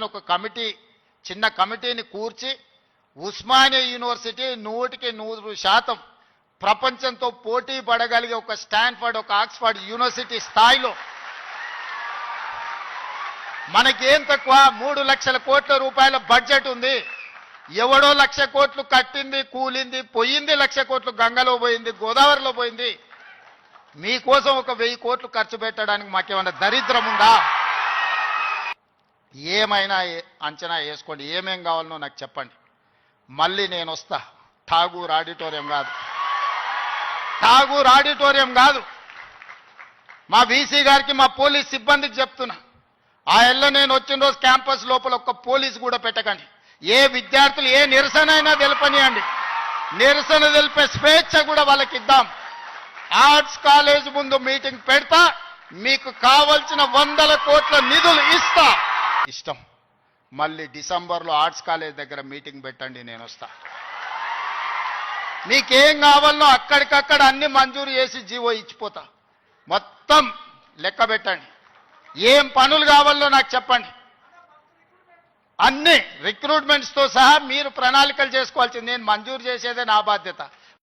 ఒక కమిటీ, చిన్న కమిటీని కూర్చి ఉస్మానియా యూనివర్సిటీ 100% ప్రపంచంతో పోటీ పడగలిగే ఒక స్టాన్ఫర్డ్, ఒక ఆక్స్ఫర్డ్ యూనివర్సిటీ స్థాయిలో మనకేం తక్కువ 3 లక్షల కోట్ల రూపాయల బడ్జెట్ ఉంది. ఎవడో 1 లక్ష కోట్లు కట్టింది, కూలింది, పోయింది. 1 లక్ష కోట్లు గంగలో పోయింది, గోదావరిలో పోయింది. మీకోసం ఒక 1000 కోట్లు ఖర్చు పెట్టడానికి మాకేమన్నా దరిద్రం ఉందా? ఏమైనా అంచనా వేసుకోండి, ఏమేం కావాలనో నాకు చెప్పండి. మళ్ళీ నేను వస్తా. ఠాగూర్ ఆడిటోరియం కాదు, ఠాగూర్ ఆడిటోరియం కాదు. మా వీసీ గారికి, మా పోలీస్ సిబ్బందికి చెప్తున్నా, ఆ ఎల్ల నేను వచ్చిన రోజు క్యాంపస్ లోపల ఒక్క పోలీసు కూడా పెట్టకండి. ఏ విద్యార్థులు ఏ నిరసన అయినా తెలపనియండి, నిరసన తెలిపే స్వేచ్ఛ కూడా వాళ్ళకి ఇద్దాం. ఆర్ట్స్ కాలేజ్ ముందు మీటింగ్ పెడతా, మీకు కావలసిన 100 కోట్ల నిధులు ఇస్తా. ఇష్టం మళ్ళీ డిసెంబర్లో ఆర్ట్స్ కాలేజ్ దగ్గర మీటింగ్ పెట్టండి, నేను వస్తా. మీకేం కావాలనో అక్కడికక్కడ అన్ని మంజూరు చేసి జీవో ఇచ్చిపోతా. మొత్తం లెక్క పెట్టండి, ఏం పనులు కావాలో నాకు చెప్పండి. అన్ని రిక్రూట్మెంట్స్తో సహా మీరు ప్రణాళికలు చేసుకోవాల్సింది. నేను మంజూరు చేసేదే నా బాధ్యత.